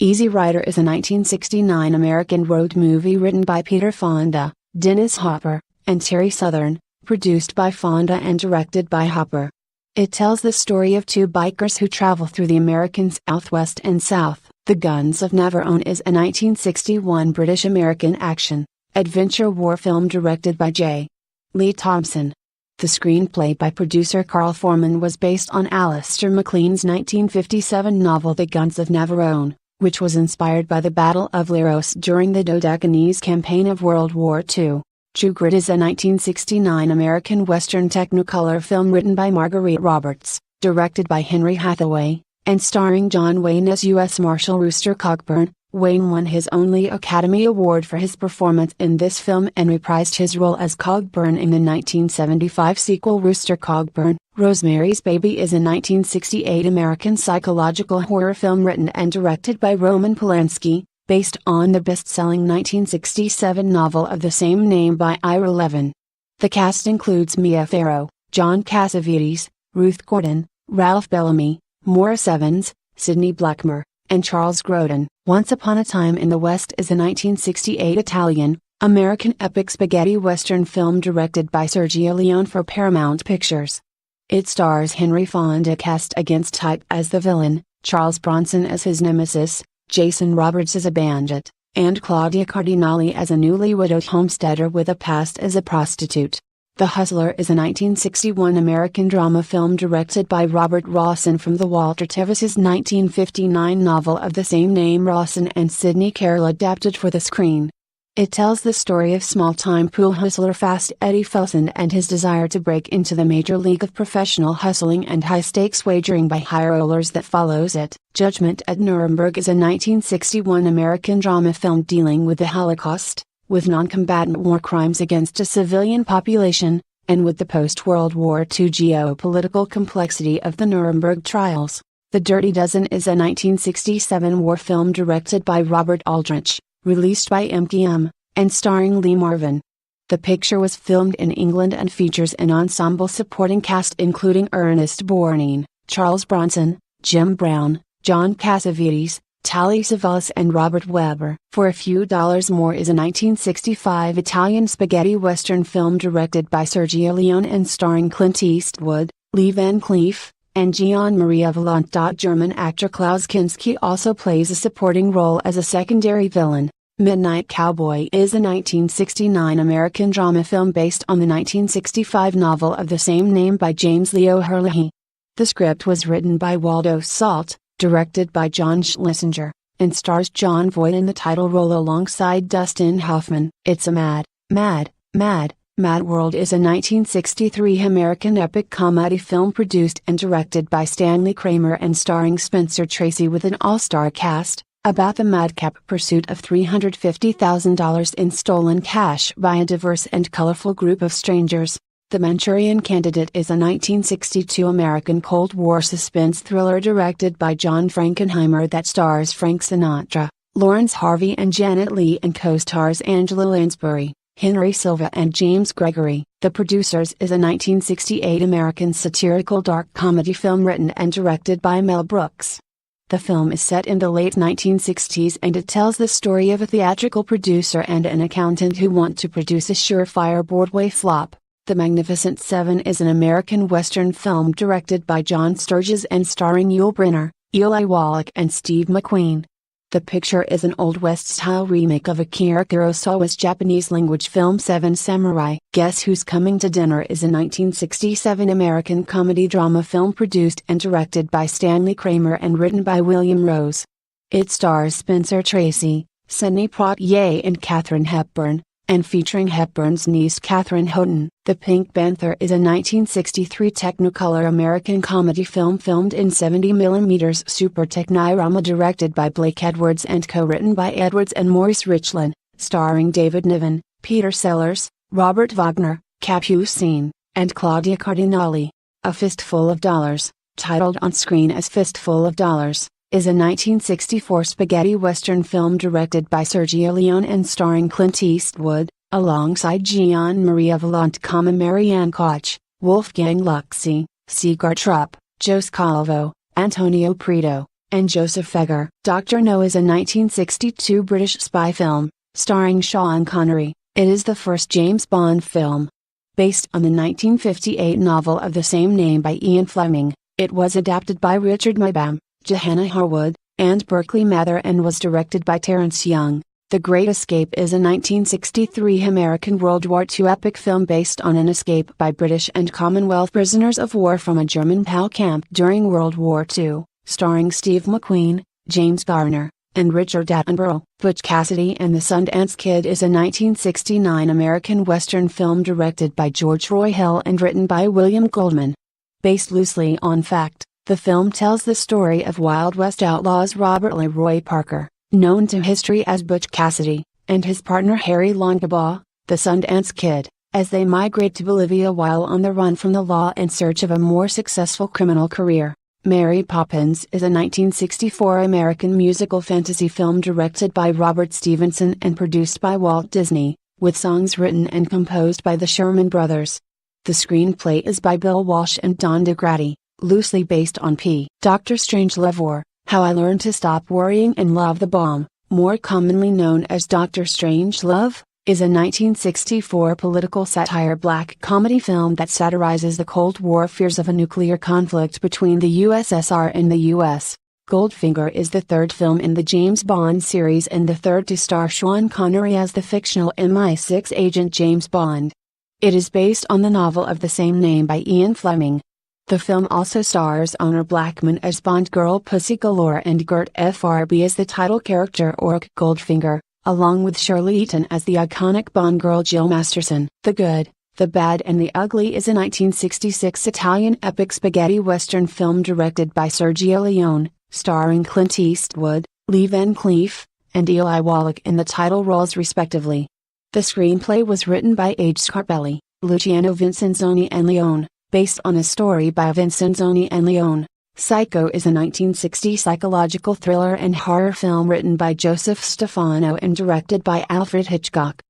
Easy Rider is a 1969 American road movie written by Peter Fonda, Dennis Hopper, and Terry Southern, produced by Fonda and directed by Hopper. It tells the story of two bikers who travel through the American Southwest and South. The Guns of Navarone is a 1961 British-American action, adventure war film directed by J. Lee Thompson. The screenplay by producer Carl Foreman was based on Alistair MacLean's 1957 novel The Guns of Navarone, which was inspired by the Battle of Leros during the Dodecanese campaign of World War II. True Grit is a 1969 American Western Technicolor film written by Marguerite Roberts, directed by Henry Hathaway, and starring John Wayne as U.S. Marshal Rooster Cogburn. Wayne won his only Academy Award for his performance in this film and reprised his role as Cogburn in the 1975 sequel Rooster Cogburn. Rosemary's Baby is a 1968 American psychological horror film written and directed by Roman Polanski, based on the best-selling 1967 novel of the same name by Ira Levin. The cast includes Mia Farrow, John Cassavetes, Ruth Gordon, Ralph Bellamy, Morris Evans, Sidney Blackmer, and Charles Grodin. Once Upon a Time in the West is a 1968 Italian-American epic spaghetti western film directed by Sergio Leone for Paramount Pictures. It stars Henry Fonda cast against type as the villain, Charles Bronson as his nemesis, Jason Roberts as a bandit, and Claudia Cardinale as a newly widowed homesteader with a past as a prostitute. The Hustler is a 1961 American drama film directed by Robert Rawson from the Walter Tevis's 1959 novel of the same name. Rawson and Sidney Carroll adapted for the screen. It tells the story of small-time pool hustler Fast Eddie Felson and his desire to break into the major league of professional hustling and high-stakes wagering by high rollers that follows it. Judgment at Nuremberg is a 1961 American drama film dealing with the Holocaust, with non-combatant war crimes against a civilian population, and with the post-World War II geopolitical complexity of the Nuremberg trials. The Dirty Dozen is a 1967 war film directed by Robert Aldrich, released by MGM, and starring Lee Marvin. The picture was filmed in England and features an ensemble supporting cast including Ernest Borgnine, Charles Bronson, Jim Brown, John Cassavetes, Tally Savalas and Robert Webber. For a Few Dollars More is a 1965 Italian spaghetti western film directed by Sergio Leone and starring Clint Eastwood, Lee Van Cleef, and Gian Maria Volonté. German actor Klaus Kinski also plays a supporting role as a secondary villain. Midnight Cowboy is a 1969 American drama film based on the 1965 novel of the same name by James Leo Herlihy. The script was written by Waldo Salt, directed by John Schlesinger, and stars Jon Voight in the title role alongside Dustin Hoffman. It's a Mad World is a 1963 American epic comedy film produced and directed by Stanley Kramer and starring Spencer Tracy with an all-star cast, about the madcap pursuit of $350,000 in stolen cash by a diverse and colorful group of strangers. The Manchurian Candidate is a 1962 American Cold War suspense thriller directed by John Frankenheimer that stars Frank Sinatra, Lawrence Harvey and Janet Leigh and co-stars Angela Lansbury, Henry Silva and James Gregory. The Producers is a 1968 American satirical dark comedy film written and directed by Mel Brooks. The film is set in the late 1960s and it tells the story of a theatrical producer and an accountant who want to produce a surefire Broadway flop. The Magnificent Seven is an American Western film directed by John Sturges and starring Yul Brynner, Eli Wallach and Steve McQueen. The Picture is an Old West-style remake of Akira Kurosawa's Japanese-language film Seven Samurai. Guess Who's Coming to Dinner is a 1967 American comedy-drama film produced and directed by Stanley Kramer and written by William Rose. It stars Spencer Tracy, Sidney Poitier and Katharine Hepburn, and featuring Hepburn's niece Katherine Houghton. The Pink Panther is a 1963 Technicolor American comedy film filmed in 70mm Super Technirama directed by Blake Edwards and co-written by Edwards and Maurice Richland, starring David Niven, Peter Sellers, Robert Wagner, Capucine, and Claudia Cardinale. A Fistful of Dollars, titled on screen as Fistful of Dollars, is a 1964 spaghetti western film directed by Sergio Leone and starring Clint Eastwood, alongside Gian Maria Volonté, Marianne Koch, Wolfgang Luxi, Seagar Trupp, Joe Scalvo, Antonio Prito, and Joseph Fegger. Dr. No is a 1962 British spy film, starring Sean Connery. It is the first James Bond film. Based on the 1958 novel of the same name by Ian Fleming, it was adapted by Richard Maybaum, Johanna Harwood, and Berkeley Mather and was directed by Terence Young. The Great Escape is a 1963 American World War II epic film based on an escape by British and Commonwealth prisoners of war from a German POW camp during World War II, starring Steve McQueen, James Garner, and Richard Attenborough. Butch Cassidy and the Sundance Kid is a 1969 American Western film directed by George Roy Hill and written by William Goldman. Based loosely on fact, the film tells the story of Wild West outlaws Robert Leroy Parker, known to history as Butch Cassidy, and his partner Harry Longabaugh, the Sundance Kid, as they migrate to Bolivia while on the run from the law in search of a more successful criminal career. Mary Poppins is a 1964 American musical fantasy film directed by Robert Stevenson and produced by Walt Disney, with songs written and composed by the Sherman Brothers. The screenplay is by Bill Walsh and Don DeGrady, loosely based on P. Dr. Strangelove or How I Learned to Stop Worrying and Love the Bomb, more commonly known as Dr. Strangelove, is a 1964 political satire black comedy film that satirizes the Cold War fears of a nuclear conflict between the USSR and the US. Goldfinger is the third film in the James Bond series and the third to star Sean Connery as the fictional MI6 agent James Bond. It is based on the novel of the same name by Ian Fleming. The film also stars Honor Blackman as Bond girl Pussy Galore and Gert Frb as the title character Ork Goldfinger, along with Shirley Eaton as the iconic Bond girl Jill Masterson. The Good, the Bad and the Ugly is a 1966 Italian epic spaghetti western film directed by Sergio Leone, starring Clint Eastwood, Lee Van Cleef, and Eli Wallach in the title roles respectively. The screenplay was written by H. Scarpelli, Luciano Vincenzoni and Leone, based on a story by Vincenzoni and Leone. Psycho is a 1960 psychological thriller and horror film written by Joseph Stefano and directed by Alfred Hitchcock.